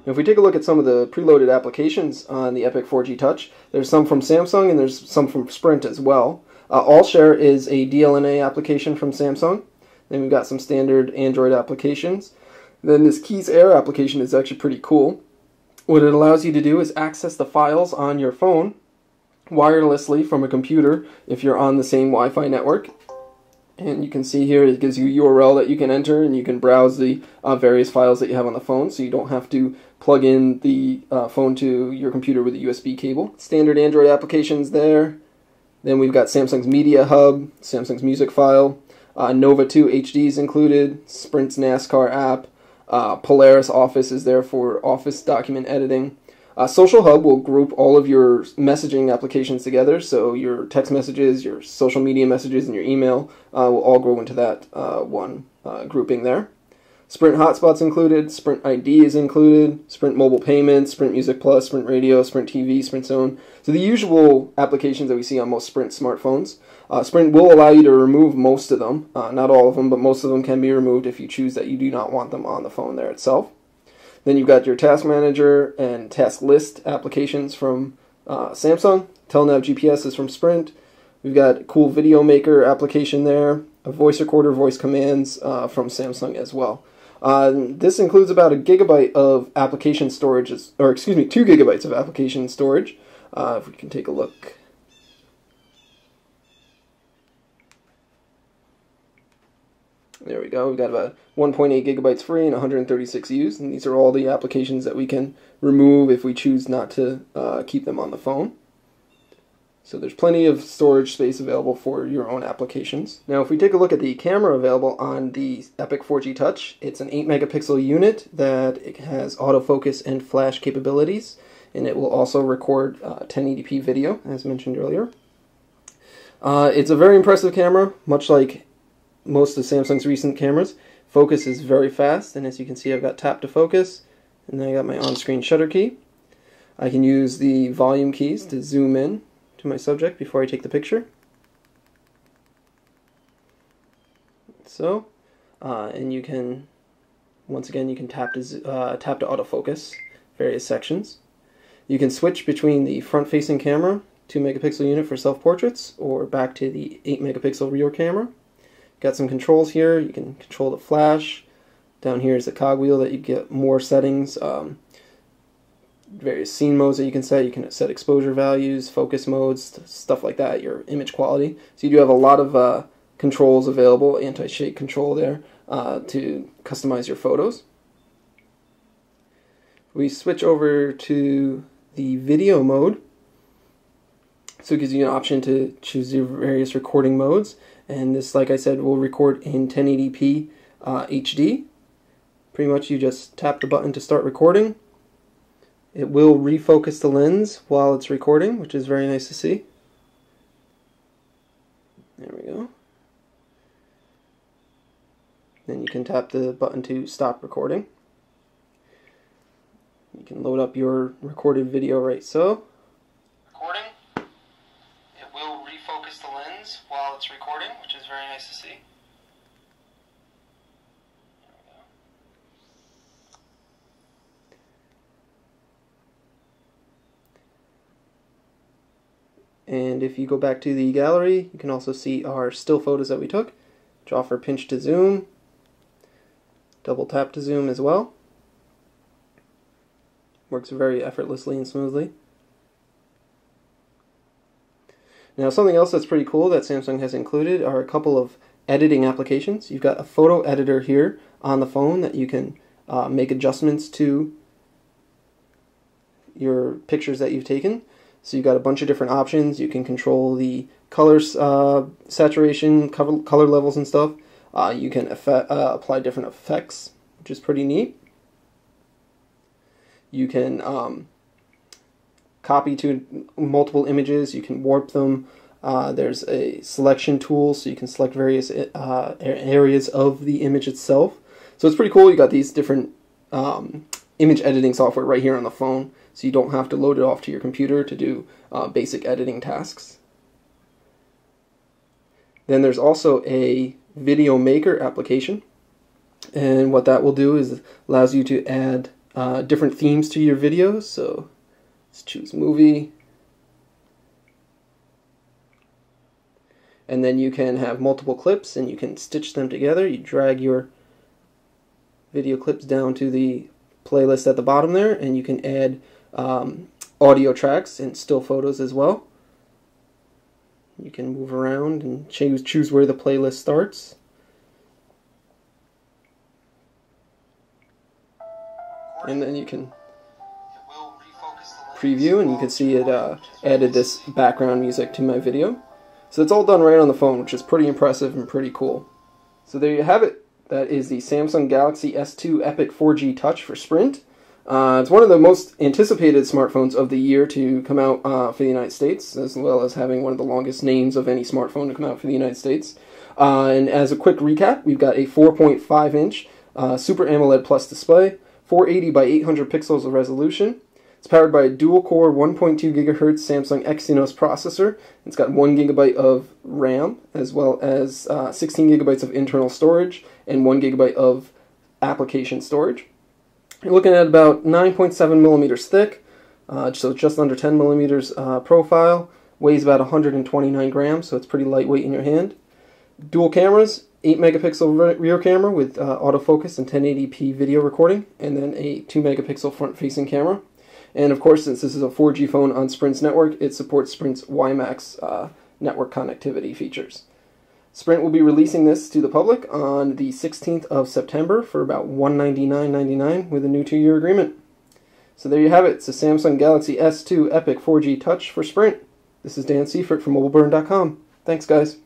Now, if we take a look at some of the preloaded applications on the Epic 4G Touch, there's some from Samsung and there's some from Sprint as well. AllShare is a DLNA application from Samsung. Then we've got some standard Android applications. Then this Keys Air application is actually pretty cool. What it allows you to do is access the files on your phone wirelessly from a computer if you're on the same Wi-Fi network. And you can see here it gives you a URL that you can enter, and you can browse the various files that you have on the phone, so you don't have to plug in the phone to your computer with a USB cable. Standard Android applications there. Then we've got Samsung's Media Hub, Samsung's Music File, Nova 2 HD is included, Sprint's NASCAR app, Polaris Office is there for office document editing. Social Hub will group all of your messaging applications together, so your text messages, your social media messages, and your email will all go into that one grouping there. Sprint Hotspot's included, Sprint ID is included, Sprint Mobile Payments, Sprint Music Plus, Sprint Radio, Sprint TV, Sprint Zone. So the usual applications that we see on most Sprint smartphones. Sprint will allow you to remove most of them, not all of them, but most of them can be removed if you choose that you do not want them on the phone there itself. Then you've got your Task Manager and Task List applications from Samsung. Telenav GPS is from Sprint. We've got a cool Video Maker application there. A voice recorder, voice commands from Samsung as well. This includes about 1 gigabyte of application storage, 2 gigabytes of application storage. If we can take a look. There we go. We've got about 1.8 gigabytes free and 136 used, and these are all the applications that we can remove if we choose not to keep them on the phone. So there's plenty of storage space available for your own applications. Now, if we take a look at the camera available on the Epic 4G Touch, it's an 8 megapixel unit that it has autofocus and flash capabilities, and it will also record 1080p video, as mentioned earlier. It's a very impressive camera, much like most of Samsung's recent cameras. Focus is very fast, and as you can see, I've got tap to focus, and then I got my on-screen shutter key. I can use the volume keys to zoom in to my subject before I take the picture. So, and you can, once again, you can tap to autofocus various sections. You can switch between the front-facing camera, 2 megapixel unit for self-portraits, or back to the 8 megapixel rear camera. Got some controls here. You can control the flash. Down here is the cogwheel that you get more settings. Various scene modes that you can set. You can set exposure values, focus modes, stuff like that, your image quality. So you do have a lot of controls available, anti-shake control there, to customize your photos. We switch over to the video mode. So it gives you an option to choose your various recording modes. And this, like I said, will record in 1080p HD. Pretty much you just tap the button to start recording. It will refocus the lens while it's recording, which is very nice to see. There we go. Then you can tap the button to stop recording. You can load up your recorded video right so. Recording. It will refocus the lens while it's recording, which is very nice to see. And if you go back to the gallery, you can also see our still photos that we took, which offer pinch to zoom, double tap to zoom as well. Works very effortlessly and smoothly. Now, something else that's pretty cool that Samsung has included are a couple of editing applications. You've got a photo editor here on the phone that you can make adjustments to your pictures that you've taken. So you've got a bunch of different options. You can control the color saturation, color levels and stuff. You can apply different effects, which is pretty neat. You can copy to multiple images. You can warp them. There's a selection tool, so you can select various areas of the image itself. So it's pretty cool. You got these different image editing software right here on the phone, so you don't have to load it off to your computer to do basic editing tasks. Then there's also a Video Maker application, and what that will do is allows you to add different themes to your videos. So let's choose movie. And then you can have multiple clips and you can stitch them together. You drag your video clips down to the playlist at the bottom there, and you can add audio tracks and still photos as well. You can move around and choose where the playlist starts. And then you can preview, and you can see it added this background music to my video. So it's all done right on the phone, which is pretty impressive and pretty cool. So there you have it. That is the Samsung Galaxy S2 Epic 4G Touch for Sprint. It's one of the most anticipated smartphones of the year to come out for the United States, as well as having one of the longest names of any smartphone to come out for the United States. And as a quick recap, we've got a 4.5-inch Super AMOLED Plus display, 480 by 800 pixels of resolution. It's powered by a dual-core 1.2 GHz Samsung Exynos processor. It's got 1 GB of RAM, as well as 16 GB of internal storage and 1 GB of application storage. You're looking at about 9.7 millimeters thick, so just under 10 millimeters profile. Weighs about 129 grams, so it's pretty lightweight in your hand. Dual cameras, 8 megapixel rear camera with autofocus and 1080p video recording, and then a 2 megapixel front-facing camera. And of course, since this is a 4G phone on Sprint's network, it supports Sprint's WiMAX network connectivity features. Sprint will be releasing this to the public on the 16th of September for about $199.99 with a new 2-year agreement. So there you have it. It's the Samsung Galaxy S2 Epic 4G Touch for Sprint. This is Dan Seifert from mobileburn.com. Thanks, guys.